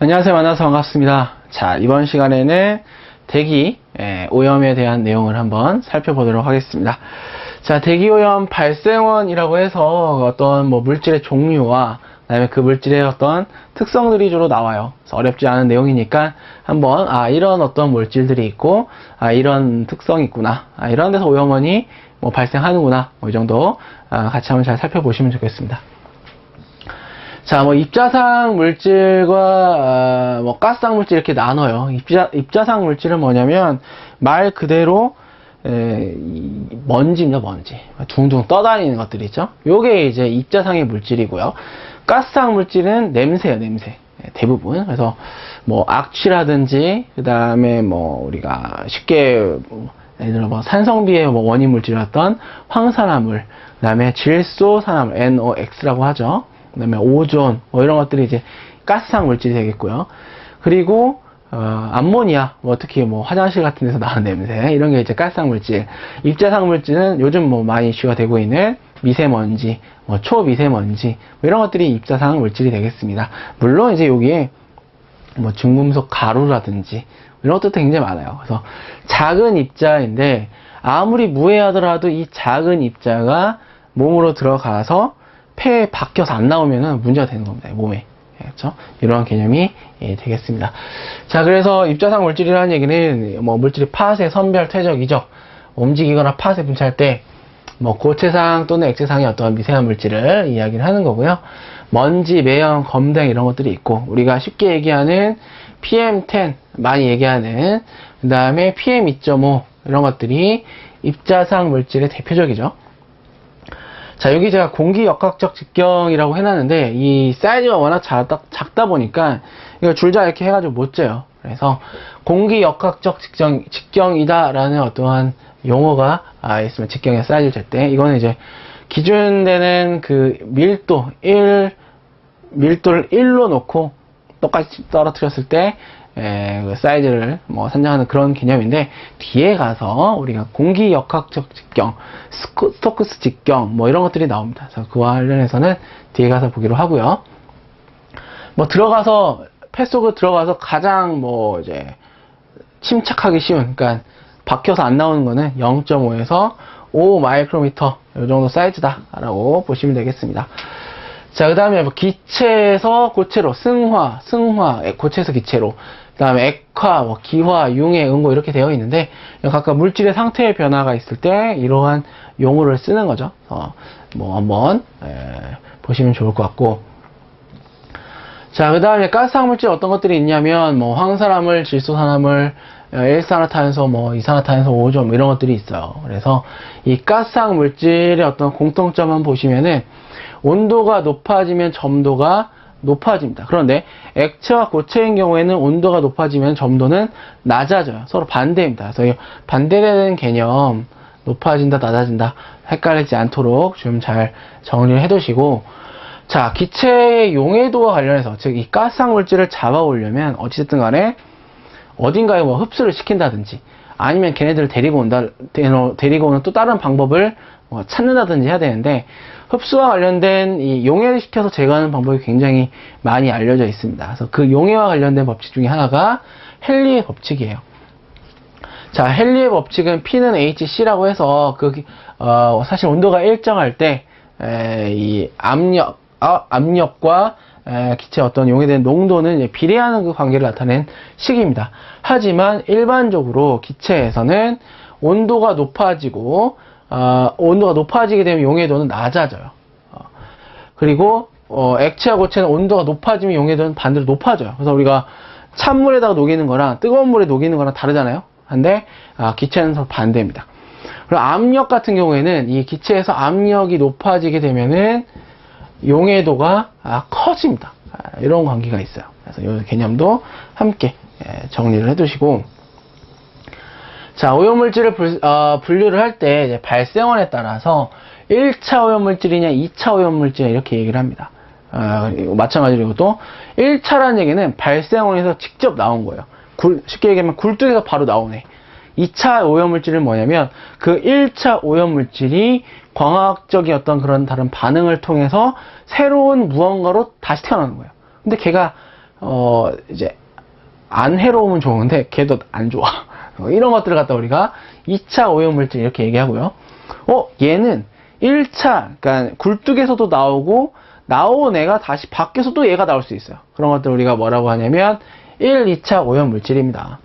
안녕하세요. 만나서 반갑습니다. 자, 이번 시간에는 대기 오염에 대한 내용을 한번 살펴보도록 하겠습니다. 자, 대기 오염 발생원이라고 해서 어떤 물질의 종류와 그다음에 그 물질의 어떤 특성들이 주로 나와요. 그래서 어렵지 않은 내용이니까 한번 이런 어떤 물질들이 있고 이런 특성이 있구나. 이런 데서 오염원이 발생하는구나. 이 정도 같이 한번 잘 살펴보시면 좋겠습니다. 자, 입자상 물질과 가스상 물질 이렇게 나눠요. 입자상 물질은 뭐냐면 말 그대로 먼지입니다. 먼지. 둥둥 떠다니는 것들이 있죠. 요게 이제 입자상의 물질이고요. 가스상 물질은 냄새예요. 냄새. 대부분. 그래서 악취라든지 그다음에 우리가 쉽게 예를 들어 산성비의 원인 물질이었던 황산화물, 그다음에 질소산화물 NOx라고 하죠. 그 다음에 오존, 이런 것들이 이제 가스상 물질이 되겠고요. 그리고, 암모니아, 특히 화장실 같은 데서 나는 냄새, 이런 게 이제 가스상 물질. 입자상 물질은 요즘 많이 이슈가 되고 있는 미세먼지, 초미세먼지, 이런 것들이 입자상 물질이 되겠습니다. 물론 이제 여기에 중금속 가루라든지, 이런 것도 굉장히 많아요. 그래서 작은 입자인데, 아무리 무해하더라도 이 작은 입자가 몸으로 들어가서 폐에 박혀서 안 나오면은 문제가 되는 겁니다. 몸에. 그렇죠? 이러한 개념이 되겠습니다. 자, 그래서 입자상 물질이라는 얘기는 물질이 파쇄, 선별, 퇴적, 이적, 움직이거나 파쇄, 분출할 때 고체상 또는 액체상의 어떤 미세한 물질을 이야기를 하는 거고요. 먼지, 매연, 검등 이런 것들이 있고, 우리가 쉽게 얘기하는 PM10 많이 얘기하는, 그 다음에 PM2.5 이런 것들이 입자상 물질의 대표적이죠. 자, 여기 제가 공기 역학적 직경이라고 해놨는데, 이 사이즈가 워낙 작다 보니까, 이거 줄자 이렇게 해가지고 못 재요. 그래서, 공기 역학적 직경이다라는 어떠한 용어가 있으면 직경의 사이즈를 잴 때, 이거는 이제 기준되는 그 밀도를 1로 놓고 똑같이 떨어뜨렸을 때, 그 사이즈를 산정하는 그런 개념인데, 뒤에 가서 우리가 공기 역학적 직경, 스토크스 직경 이런 것들이 나옵니다. 그래서 그와 관련해서는 뒤에 가서 보기로 하고요. 들어가서 폐 속으로 들어가서 가장 이제 침착하기 쉬운, 그러니까 박혀서 안 나오는 거는 0.5에서 5 마이크로미터 이 정도 사이즈다라고 보시면 되겠습니다. 자, 그 다음에 기체에서 고체로 승화, 고체에서 기체로, 그 다음에 액화, 기화, 융해, 응고 이렇게 되어 있는데, 각각 물질의 상태의 변화가 있을 때 이러한 용어를 쓰는 거죠. 한번 보시면 좋을 것 같고. 자, 그 다음에 가스상 물질 어떤 것들이 있냐면 황산화물, 질소산화물, 일산화탄소, 이산화탄소, 오존 이런 것들이 있어요. 그래서 이 가스상 물질의 어떤 공통점만 보시면은 온도가 높아지면 점도가 높아집니다. 그런데 액체와 고체인 경우에는 온도가 높아지면 점도는 낮아져요. 서로 반대입니다. 그래서 반대되는 개념, 높아진다, 낮아진다, 헷갈리지 않도록 좀 잘 정리를 해두시고, 자, 기체의 용해도와 관련해서, 즉, 이 가스상 물질을 잡아 오려면, 어찌됐든 간에, 어딘가에 흡수를 시킨다든지, 아니면 걔네들을 데리고 오는 또 다른 방법을 찾는다든지 해야 되는데, 흡수와 관련된 이 용해를 시켜서 제거하는 방법이 굉장히 많이 알려져 있습니다. 그래서 그 용해와 관련된 법칙 중에 하나가 헨리의 법칙이에요. 자, 헨리의 법칙은 P는 HC라고 해서 사실 온도가 일정할 때 이 압력과 기체의 어떤 용해된 농도는 비례하는 그 관계를 나타낸 식입니다. 하지만 일반적으로 기체에서는 온도가 높아지게 되면 용해도는 낮아져요. 그리고 액체와 고체는 온도가 높아지면 용해도는 반대로 높아져요. 그래서 우리가 찬물에다가 녹이는 거랑 뜨거운 물에 녹이는 거랑 다르잖아요. 근데 기체는 서로 반대입니다. 그리고 압력 같은 경우에는 이 기체에서 압력이 높아지게 되면은 용해도가 커집니다. 이런 관계가 있어요. 그래서 이 개념도 함께 정리를 해두시고, 자, 오염물질을 분류를 할 때 발생원에 따라서 1차 오염물질이냐 2차 오염물질이냐 이렇게 얘기를 합니다. 마찬가지로 이것도 1차라는 얘기는 발생원에서 직접 나온 거예요. 쉽게 얘기하면 굴뚝에서 바로 나오네. 2차 오염물질은 뭐냐면 그 1차 오염물질이 광학적인 어떤 그런 다른 반응을 통해서 새로운 무언가로 다시 태어나는 거예요. 근데 걔가 이제 안 해로우면 좋은데 걔도 안 좋아. 이런 것들을 갖다 우리가 2차 오염물질 이렇게 얘기하고요. 얘는 1차, 그러니까 굴뚝에서도 나오고 나온 애가 다시 밖에서도 얘가 나올 수 있어요. 그런 것들 우리가 뭐라고 하냐면 1, 2차 오염물질입니다.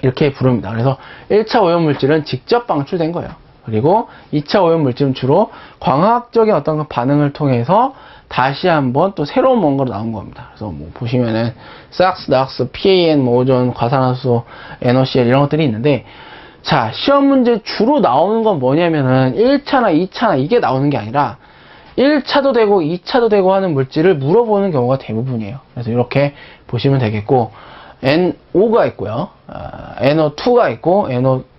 이렇게 부릅니다. 그래서 1차 오염물질은 직접 방출된 거예요. 그리고 2차 오염물질은 주로 광학적인 어떤 반응을 통해서 다시 한번 또 새로운 뭔가로 나온 겁니다. 그래서 뭐 보시면은 삭스, 낙스, PAN, 뭐 오존, 과산화수소, NOCl 이런 것들이 있는데, 자, 시험 문제 주로 나오는 건 뭐냐면은 1차나 2차나 이게 나오는 게 아니라 1차도 되고 2차도 되고 하는 물질을 물어보는 경우가 대부분이에요. 그래서 이렇게 보시면 되겠고, NO가 있고요, NO2가 있고,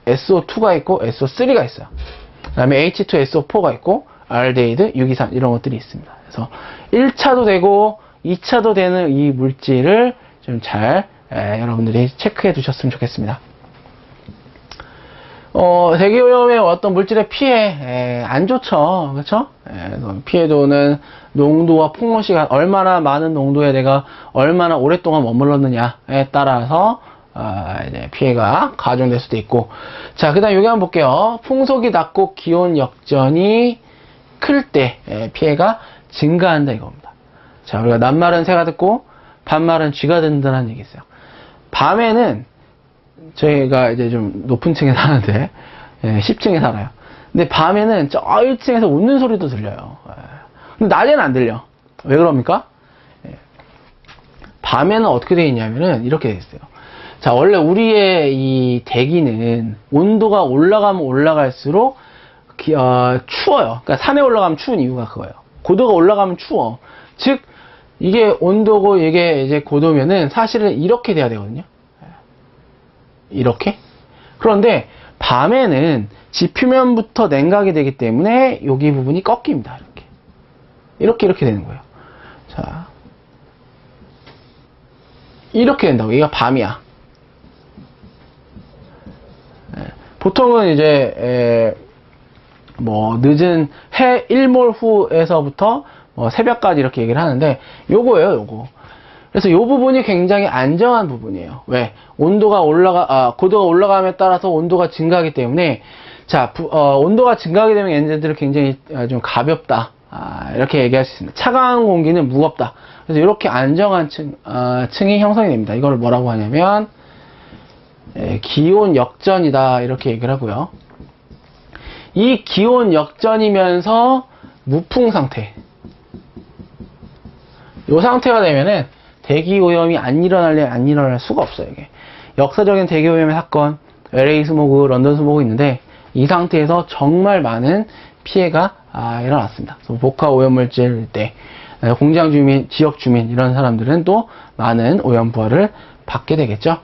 SO2가 있고, SO3가 있어요. 그 다음에 H2SO4가 있고, 알데히드, 유기산 이런 것들이 있습니다. 그래서 1차도 되고 2차도 되는 이 물질을 좀 잘 여러분들이 체크해 두셨으면 좋겠습니다. 대기오염의 어떤 물질의 피해 안 좋죠, 그렇죠? 그래서 피해도는 농도와 폭로 시간, 얼마나 많은 농도에 내가 얼마나 오랫동안 머물렀느냐에 따라서 이제 피해가 가중될 수도 있고. 자, 그다음 여기 한번 볼게요. 풍속이 낮고 기온 역전이 클 때 피해가 증가한다 이겁니다. 자, 우리가 낮말은 새가 듣고 밤말은 쥐가 듣는다는 얘기 있어요. 밤에는 저희가 이제 좀 높은 층에 사는데 10층에 살아요. 근데 밤에는 저 1층에서 웃는 소리도 들려요. 근데 낮에는 안 들려. 왜 그럽니까? 밤에는 어떻게 되어 있냐면은 이렇게 되어 있어요. 자, 원래 우리의 이 대기는 온도가 올라가면 올라갈수록 추워요. 그러니까 산에 올라가면 추운 이유가 그거예요. 고도가 올라가면 추워. 즉 이게 온도고 이게 이제 고도면은 사실은 이렇게 돼야 되거든요. 이렇게. 그런데 밤에는 지표면부터 냉각이 되기 때문에 여기 부분이 꺾입니다. 이렇게 되는 거예요. 자, 이렇게 된다고. 얘가 밤이야. 보통은 이제 뭐 늦은 해 1몰 후에서부터 새벽까지 이렇게 얘기를 하는데 요거예요, 요거. 그래서 요 부분이 굉장히 안정한 부분이에요. 왜? 고도가 올라감에 따라서 온도가 증가하기 때문에, 자, 온도가 증가하게 되면 얘네들은 굉장히 좀 가볍다. 이렇게 얘기할 수 있습니다. 차가운 공기는 무겁다. 그래서 이렇게 안정한 층이 형성이 됩니다. 이걸 뭐라고 하냐면, 기온 역전이다. 이렇게 얘기를 하고요. 이 기온 역전이면서 무풍 상태. 요 상태가 되면은 대기오염이 안 일어날 수가 없어요, 이게. 역사적인 대기오염의 사건, LA 스모그, 런던 스모그 있는데, 이 상태에서 정말 많은 피해가 일어났습니다. 그래서 복합 오염물질 때, 공장 주민, 지역 주민, 이런 사람들은 또 많은 오염 부하를 받게 되겠죠.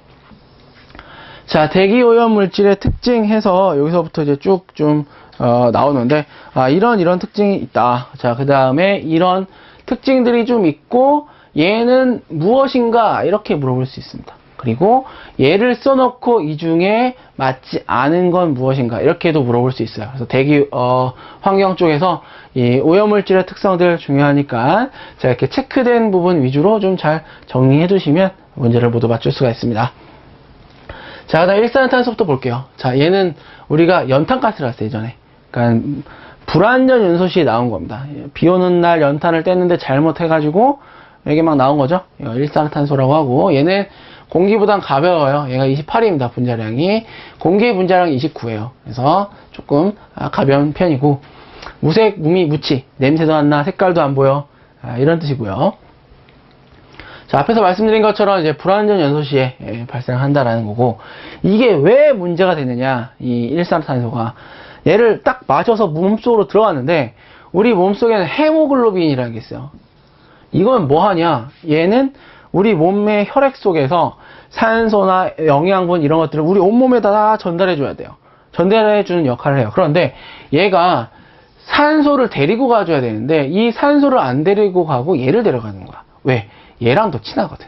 자, 대기오염물질의 특징 해서 여기서부터 이제 쭉 좀, 나오는데, 이런 특징이 있다. 자, 그 다음에 이런 특징들이 좀 있고, 얘는 무엇인가 이렇게 물어볼 수 있습니다. 그리고 얘를 써놓고 이 중에 맞지 않은 건 무엇인가 이렇게도 물어볼 수 있어요. 그래서 대기 환경 쪽에서 이 오염물질의 특성들 중요하니까 자, 이렇게 체크된 부분 위주로 좀 잘 정리해 두시면 문제를 모두 맞출 수가 있습니다. 자, 그다음 일산화탄소부터 볼게요. 자, 얘는 우리가 연탄가스를 했어요, 예전에. 그러니까 불완전 연소시에 나온 겁니다. 비 오는 날 연탄을 뗐는데 잘못해가지고 이게 막 나온 거죠. 일산화탄소라고 하고, 얘는 공기보단 가벼워요. 얘가 28입니다. 분자량이. 공기의 분자량이 29예요. 그래서 조금 가벼운 편이고, 무색, 무미, 무치, 냄새도 안 나, 색깔도 안 보여. 이런 뜻이고요. 자, 앞에서 말씀드린 것처럼 이제 불완전 연소 시에 발생한다라는 거고, 이게 왜 문제가 되느냐, 이 일산화탄소가. 얘를 딱 마셔서 몸속으로 들어갔는데, 우리 몸속에는 헤모글로빈이라는 게 있어요. 이건 뭐 하냐? 얘는 우리 몸의 혈액 속에서 산소나 영양분 이런 것들을 우리 온몸에다 다 전달해 줘야 돼요. 전달해 주는 역할을 해요. 그런데 얘가 산소를 데리고 가줘야 되는데 이 산소를 안 데리고 가고 얘를 데려가는 거야. 왜? 얘랑 더 친하거든.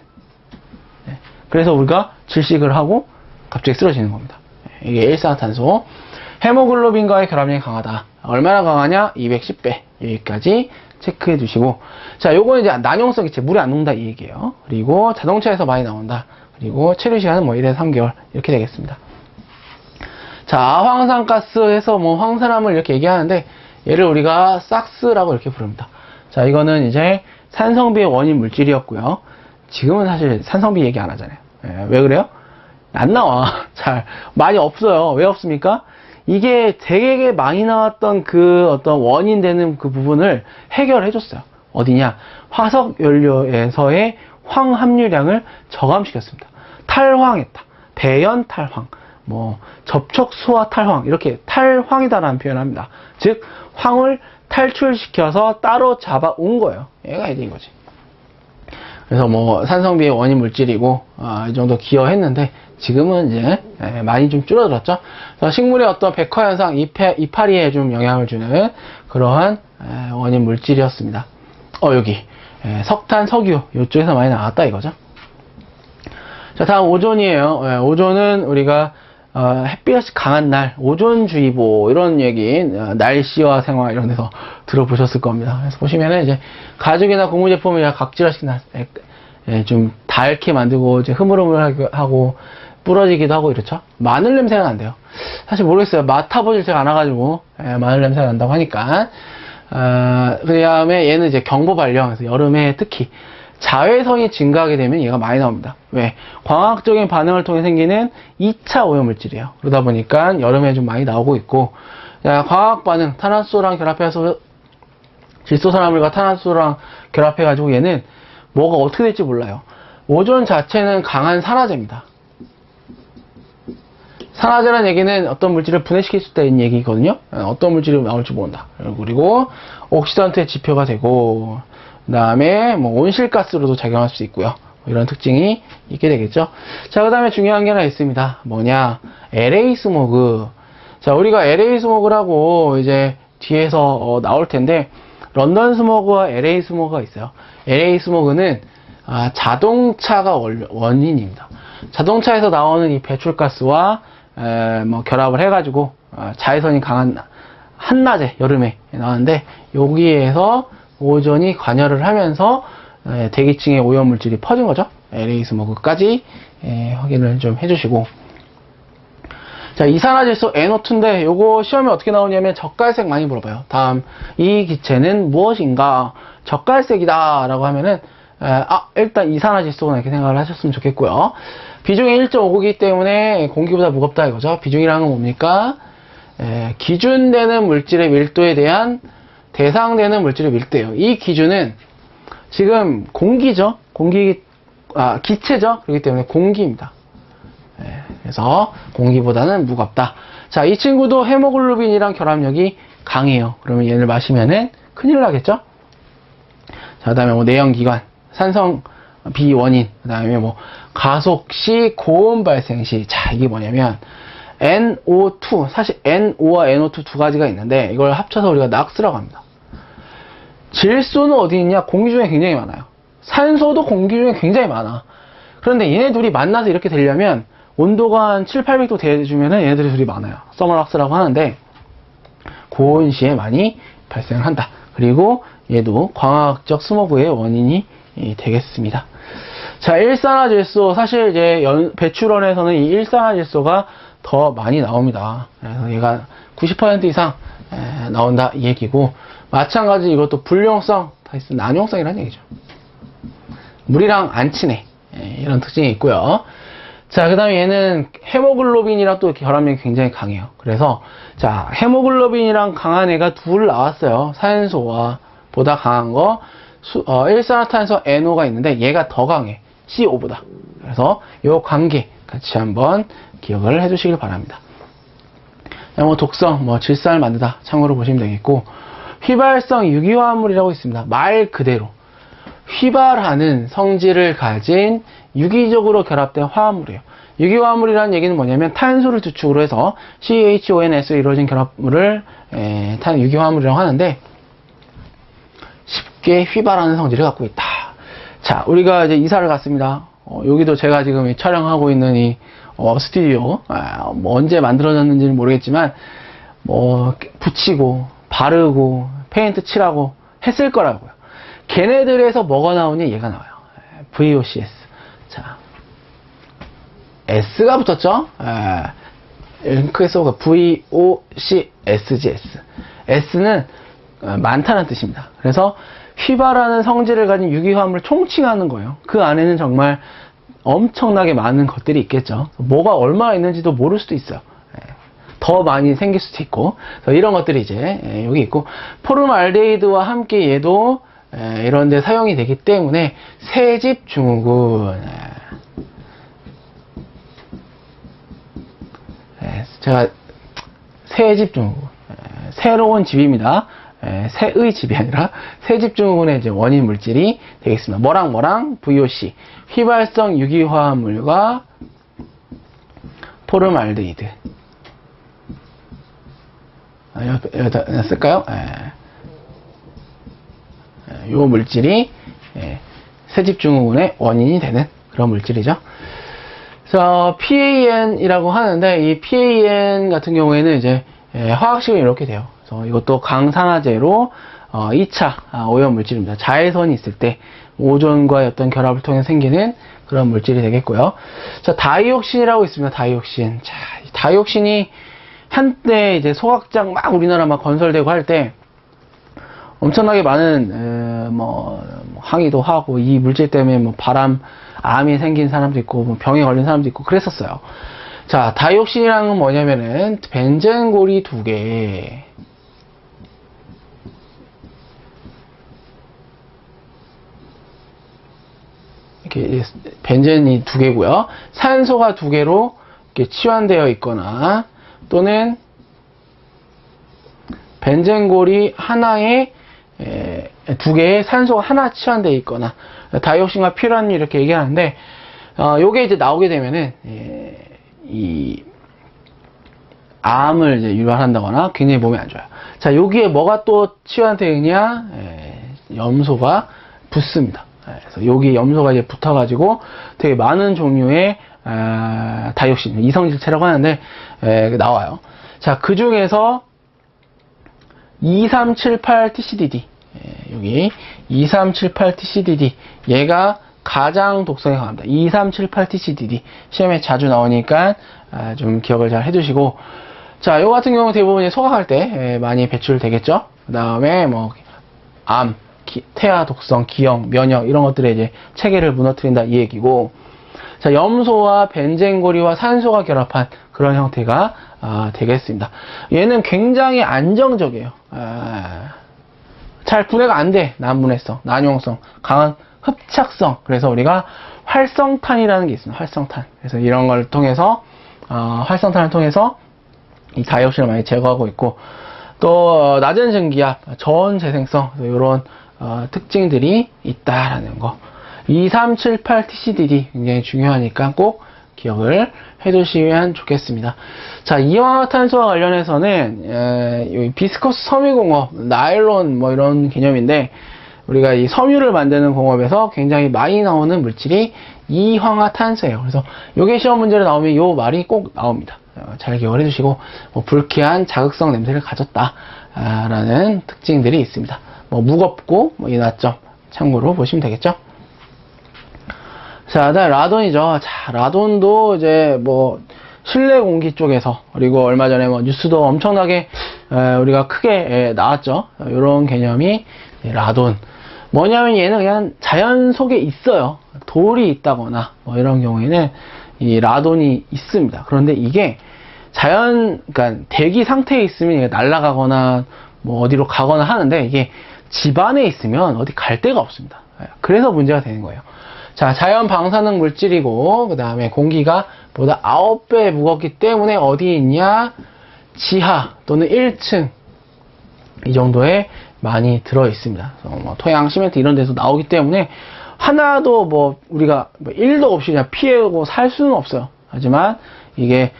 그래서 우리가 질식을 하고 갑자기 쓰러지는 겁니다. 이게 일산화탄소. 헤모글로빈과의 결합력이 강하다. 얼마나 강하냐? 210배. 여기까지 체크해 두시고. 자, 요거는 이제 난용성 기체, 물에 안 녹는다 이 얘기예요. 그리고 자동차에서 많이 나온다. 그리고 체류 시간은 뭐 1에서 3개월 이렇게 되겠습니다. 자, 황산가스에서 뭐 황산화물 이렇게 얘기하는데 얘를 우리가 싹스라고 이렇게 부릅니다. 자, 이거는 이제 산성비의 원인 물질이었고요. 지금은 사실 산성비 얘기 안 하잖아요. 예, 왜 그래요? 안 나와. 잘 많이 없어요. 왜 없습니까? 이게 되게 많이 나왔던 그 어떤 원인 되는 그 부분을 해결해 줬어요. 어디냐? 화석 연료에서의 황 함유량을 저감시켰습니다. 탈황했다. 배연 탈황. 뭐 접촉 수화 탈황. 이렇게 탈황이다라는 표현을 합니다. 즉 황을 탈출시켜서 따로 잡아온 거예요. 얘가 이제 이거지. 그래서 뭐 산성비의 원인 물질이고 이 정도 기여했는데 지금은 이제 많이 좀 줄어들었죠. 그래서 식물의 어떤 백화 현상, 이파리에 좀 영향을 주는 그러한 원인 물질이었습니다. 여기 석탄, 석유 이쪽에서 많이 나왔다 이거죠. 자, 다음 오존이에요. 오존은 우리가 햇빛이 강한 날, 오존주의보 이런 얘기 날씨와 생활 이런 데서 들어보셨을 겁니다. 그래서 보시면은 이제 가죽이나 고무 제품을 각질화시킨 좀 닳게 만들고 이제 흐물흐물하고 부러지기도 하고 이렇죠. 마늘 냄새가 난대요. 사실 모르겠어요. 맡아보질 제가 않아가지고 마늘 냄새가 난다고 하니까. 그 다음에 얘는 이제 경보 발령, 그래서 여름에 특히 자외선이 증가하게 되면 얘가 많이 나옵니다. 왜? 광학적인 반응을 통해 생기는 2차 오염물질이에요. 그러다 보니까 여름에 좀 많이 나오고 있고, 광학 반응, 탄화수소랑 결합해서 질소산화물과 탄화수소랑 결합해가지고 얘는 뭐가 어떻게 될지 몰라요. 오존 자체는 강한 산화제입니다. 산화제라는 얘기는 어떤 물질을 분해시킬 수 있다는 얘기거든요. 어떤 물질이 나올지 모른다. 그리고 옥시던트의 지표가 되고, 그 다음에 뭐 온실가스로도 작용할 수 있고요. 이런 특징이 있게 되겠죠. 자, 그 다음에 중요한 게 하나 있습니다. 뭐냐? LA 스모그. 자, 우리가 LA 스모그라고 이제 뒤에서 나올 텐데, 런던 스모그와 LA 스모그가 있어요. LA 스모그는 자동차가 원인입니다. 자동차에서 나오는 이 배출가스와 뭐 결합을 해가지고 자외선이 강한 한낮에 여름에 나왔는데 여기에서 오존이 관여를 하면서 대기층에 오염물질이 퍼진 거죠. LA 스모그까지 확인을 좀 해주시고. 자, 이산화질소 NO2인데 요거 시험에 어떻게 나오냐면 젓갈색 많이 물어봐요. 다음, 이 기체는 무엇인가? 젓갈색이다 라고 하면은 일단 이산화질소나 이렇게 생각을 하셨으면 좋겠고요. 비중이 1.5이기 때문에 공기보다 무겁다 이거죠. 비중이라는 건 뭡니까? 기준되는 물질의 밀도에 대한 대상되는 물질의 밀도예요. 이 기준은 지금 공기죠. 기체죠. 그렇기 때문에 공기입니다. 그래서 공기보다는 무겁다. 자, 이 친구도 헤모글로빈이랑 결합력이 강해요. 그러면 얘를 마시면은 큰일 나겠죠? 자, 그 다음에 뭐 내연기관, 산성 비원인, 그 다음에 뭐 가속 시, 고온 발생 시. 자, 이게 뭐냐면 NO2, 사실 NO와 NO2 두 가지가 있는데 이걸 합쳐서 우리가 낙스라고 합니다. 질소는 어디 있냐? 공기 중에 굉장히 많아요. 산소도 공기 중에 굉장히 많아. 그런데 얘네 둘이 만나서 이렇게 되려면 온도가 한 7, 800도 돼주면은 얘네들이 둘이 많아요. 서머락스라고 하는데 고온 시에 많이 발생한다. 그리고 얘도 광학적 스모그의 원인이 되겠습니다. 자, 일산화질소. 사실 이제 배출원에서는 이 일산화질소가 더 많이 나옵니다. 그래서 얘가 90% 이상 나온다 이 얘기고, 마찬가지 이것도 불용성, 난용성이라는 얘기죠. 물이랑 안 친해. 이런 특징이 있고요. 자, 그 다음에 얘는 헤모글로빈이랑 또 결합력이 굉장히 강해요. 그래서 자, 헤모글로빈이랑 강한 애가 둘 나왔어요. 산소와 보다 강한 거 일산화탄소 NO가 있는데 얘가 더 강해. CO 보다. 그래서 이 관계 같이 한번 기억을 해주시길 바랍니다. 뭐 독성, 뭐 질산을 만들다 참고로 보시면 되겠고, 휘발성 유기화합물이라고 있습니다. 말 그대로 휘발하는 성질을 가진 유기적으로 결합된 화합물이에요. 유기화합물이라는 얘기는 뭐냐면 탄소를 주축으로 해서 CHONS로 이루어진 결합물을 유기화합물이라고 하는데 쉽게 휘발하는 성질을 갖고 있다. 자, 우리가 이제 이사를 갔습니다. 여기도 제가 지금 촬영하고 있는 이 스튜디오, 뭐 언제 만들어졌는지는 모르겠지만 뭐 붙이고 바르고 페인트 칠하고 했을 거라고요. 걔네들에서 뭐가 나오냐? 얘가 나와요. VOCs. 자, S가 붙었죠? 크게 써보고 VOCSGS. S는 많다는 뜻입니다. 그래서 휘발하는 성질을 가진 유기화합물을 총칭하는 거예요. 그 안에는 정말 엄청나게 많은 것들이 있겠죠. 뭐가 얼마나 있는지도 모를 수도 있어요. 더 많이 생길 수도 있고. 이런 것들이 이제 여기 있고, 포름알데히드와 함께 얘도 이런 데 사용이 되기 때문에 세집 증후군. 제가 새집 증후군, 새로운 집입니다. 새의 집이 아니라 새집 증후군의 이제 원인 물질이 되겠습니다. 뭐랑 VOC, 휘발성 유기화합물과 포름알데히드. 여기다 쓸까요? 요 물질이 새집 증후군의 원인이 되는 그런 물질이죠. 그래서 PAN이라고 하는데, 이 PAN 같은 경우에는 이제 화학식은 이렇게 돼요. 그래서 이것도 강산화제로 2차 오염 물질입니다. 자외선이 있을 때 오존과의 어떤 결합을 통해 생기는 그런 물질이 되겠고요. 자, 다이옥신이라고 있습니다. 다이옥신. 자, 다이옥신이 한때 이제 소각장 막 우리나라 막 건설되고 할 때 엄청나게 많은 항의도 하고, 이 물질 때문에 암이 생긴 사람도 있고, 병에 걸린 사람도 있고 그랬었어요. 자, 다이옥신이라는 건 뭐냐면은 벤젠골이 2개, 이렇게 벤젠이 2개고요. 산소가 2개로 이렇게 치환되어 있거나, 또는 벤젠골이 하나에 2개의 산소가 하나 치환되어 있거나, 다이옥신과 퓨란이 이렇게 얘기하는데, 요게 이제 나오게 되면은 이 암을 이제 유발한다거나 굉장히 몸에 안 좋아요. 자, 여기에 뭐가 또 치환되어 있냐? 염소가 붙습니다. 그래서 여기 염소가 이제 붙어가지고 되게 많은 종류의 다이옥신, 이성질체라고 하는데 나와요. 자, 그 중에서 2378TCDD, 여기 2378TCDD, 얘가 가장 독성에 강합니다. 2378TCDD 시험에 자주 나오니까 좀 기억을 잘 해두시고, 자, 요 같은 경우 대부분 소각할 때 많이 배출되겠죠. 그 다음에 암, 태아 독성, 기형, 면역 이런 것들의 이제 체계를 무너뜨린다 이 얘기고, 자, 염소와 벤젠고리와 산소가 결합한 그런 형태가 되겠습니다. 얘는 굉장히 안정적이에요. 잘 분해가 안 돼. 난분해성, 난용성, 강한 흡착성. 그래서 우리가 활성탄이라는 게 있습니다. 활성탄. 그래서 이런 걸 통해서 활성탄을 통해서 이 다이옥신을 많이 제거하고 있고, 또 낮은 증기압, 저온 재생성, 이런 특징들이 있다라는 거. 2378TCDD 굉장히 중요하니까 꼭 기억을 해두시면 좋겠습니다. 자, 이산화탄소와 관련해서는 비스커스 섬유공업, 나일론 이런 개념인데, 우리가 이 섬유를 만드는 공업에서 굉장히 많이 나오는 물질이 이황화탄소예요. 그래서 요게 시험 문제로 나오면 요 말이 꼭 나옵니다. 잘 기억을 해주시고, 불쾌한 자극성 냄새를 가졌다 라는 특징들이 있습니다. 무겁고 인화점 참고로 보시면 되겠죠. 자, 다음 라돈이죠. 자, 라돈도 이제 실내 공기 쪽에서, 그리고 얼마 전에 뉴스도 엄청나게 우리가 크게 나왔죠. 이런 개념이 라돈. 뭐냐면 얘는 그냥 자연 속에 있어요. 돌이 있다거나 이런 경우에는 이 라돈이 있습니다. 그런데 이게 그러니까 대기 상태에 있으면 이게 날아가거나 어디로 가거나 하는데, 이게 집안에 있으면 어디 갈 데가 없습니다. 그래서 문제가 되는 거예요. 자, 자연 방사능 물질이고, 그 다음에 공기가 보다 9배 무겁기 때문에 어디에 있냐? 지하 또는 1층 이 정도에 많이 들어 있습니다. 토양, 시멘트 이런 데서 나오기 때문에 하나도 우리가 1도 없이 그냥 피하고 살 수는 없어요. 하지만 이게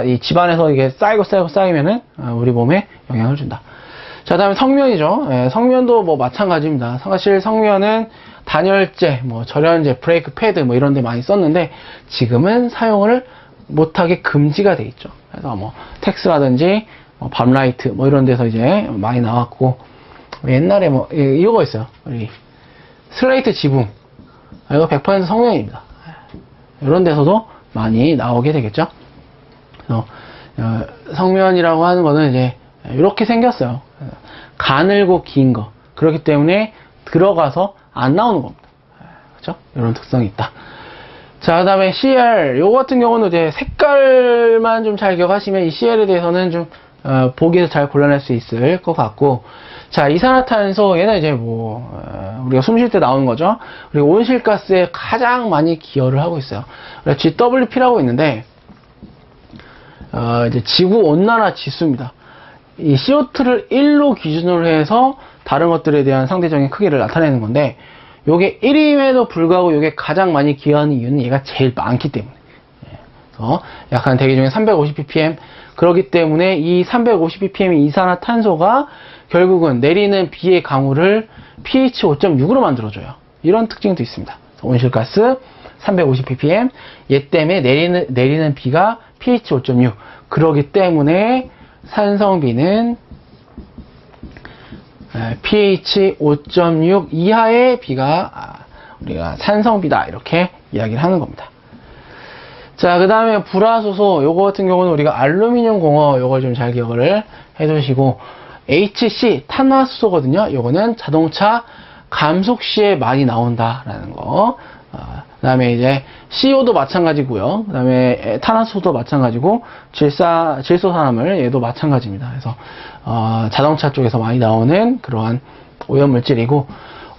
이 집안에서 이게 쌓이면은 우리 몸에 영향을 준다. 자, 다음에 성면이죠. 성면도 마찬가지입니다. 사실 성면은 단열재, 절연재, 브레이크 패드 이런 데 많이 썼는데, 지금은 사용을 못하게 금지가 돼 있죠. 그래서 텍스라든지 밤라이트 이런 데서 이제 많이 나왔고, 옛날에 뭐 이거 있어요. 우리 슬레이트 지붕. 이거 100% 성면입니다. 이런 데서도 많이 나오게 되겠죠. 그래서 성면이라고 하는 거는 이제 이렇게 생겼어요. 가늘고 긴 거. 그렇기 때문에 들어가서 안 나오는 겁니다. 그렇죠? 이런 특성이 있다. 자, 그다음에 CL. 요거 같은 경우는 이제 색깔만 좀 잘 기억하시면 이 CL에 대해서는 좀 보기에서 잘 골라낼 수 있을 것 같고, 자, 이산화탄소 얘는 이제 뭐 우리가 숨 쉴 때 나오는 거죠. 그리고 온실가스에 가장 많이 기여를 하고 있어요. GWP라고 있는데 이제 지구 온난화 지수입니다. 이 CO2를 1로 기준으로 해서 다른 것들에 대한 상대적인 크기를 나타내는 건데, 요게 1임에도 불구하고 요게 가장 많이 기여하는 이유는 얘가 제일 많기 때문에. 그래서 약한 대기 중에 350ppm. 그렇기 때문에 이 350ppm 이산화탄소가 결국은 내리는 비의 강우를 pH 5.6으로 만들어줘요. 이런 특징도 있습니다. 온실가스 350ppm. 얘 때문에 내리는 비가 pH 5.6. 그렇기 때문에 산성비는 pH 5.6 이하의 비가 우리가 산성비다, 이렇게 이야기를 하는 겁니다. 자, 그 다음에 불화수소. 요거 같은 경우는 우리가 알루미늄 공업, 요걸 좀 잘 기억을 해두시고, HC 탄화수소거든요. 요거는 자동차 감속 시에 많이 나온다라는 거. 그 다음에 이제 CO도 마찬가지고요. 그 다음에 탄화수소도 마찬가지고, 질소산화물 얘도 마찬가지입니다. 그래서 자동차 쪽에서 많이 나오는 그러한 오염물질이고,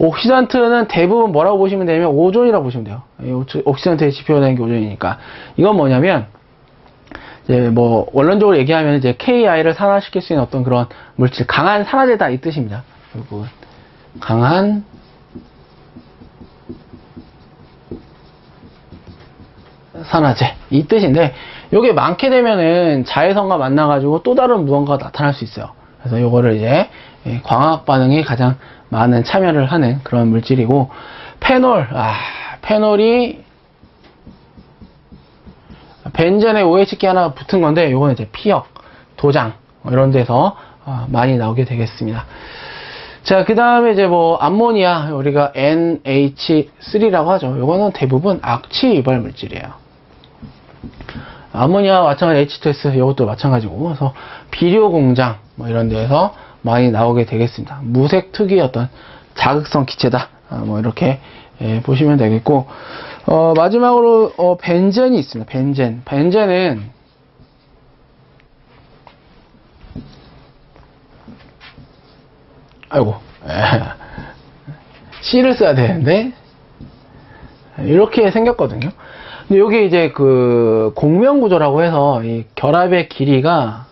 옥시단트는 대부분 뭐라고 보시면 되냐면 오존이라고 보시면 돼요. 옥시단트의 지표가 되는 게 오존이니까. 이건 뭐냐면 이제 뭐 원론적으로 얘기하면 이제 KI를 산화시킬 수 있는 어떤 그런 물질, 강한 산화제다, 이 뜻입니다. 그리고 강한 산화제, 이 뜻인데, 요게 많게 되면은 자외선과 만나가지고 또 다른 무언가가 나타날 수 있어요. 그래서 요거를 이제 광학 반응이 가장 많은 참여를 하는 그런 물질이고, 페놀. 페놀이 벤젠에 OH기 하나 붙은 건데, 요거는 이제 피혁, 도장 이런 데서 많이 나오게 되겠습니다. 자, 그 다음에 이제 뭐 암모니아, 우리가 NH3라고 하죠. 요거는 대부분 악취 유발 물질이에요. 암모니아와 마찬가지 H2S, 이것도 마찬가지고, 그래서 비료 공장 뭐 이런 데에서 많이 나오게 되겠습니다. 무색 특유의 어떤 자극성 기체다, 뭐 이렇게 보시면 되겠고, 마지막으로 벤젠이 있습니다. 벤젠은 아이고 C를 써야 되는데 이렇게 생겼거든요. 근데 여기 이제 그 공명 구조라고 해서 이 결합의 길이가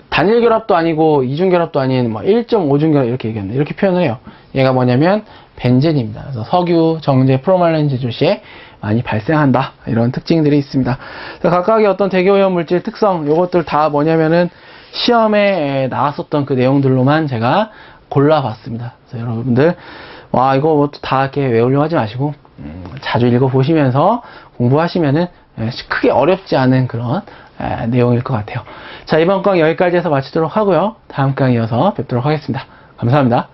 단일 결합도 아니고 이중 결합도 아닌 뭐 1.5중 결합, 이렇게 얘기합니다. 이렇게 표현을 해요. 얘가 뭐냐면 벤젠입니다. 그래서 석유, 정제, 프로말린 제조 시에 많이 발생한다, 이런 특징들이 있습니다. 각각의 어떤 대기오염 물질 특성, 요것들 다 뭐냐면은 시험에 나왔었던 그 내용들로만 제가 골라봤습니다. 그래서 여러분들 이거 뭐 다 이렇게 외우려고 하지 마시고 자주 읽어보시면서 공부하시면은 크게 어렵지 않은 그런 내용일 것 같아요. 자, 이번 강의 여기까지 해서 마치도록 하고요. 다음 강의 이어서 뵙도록 하겠습니다. 감사합니다.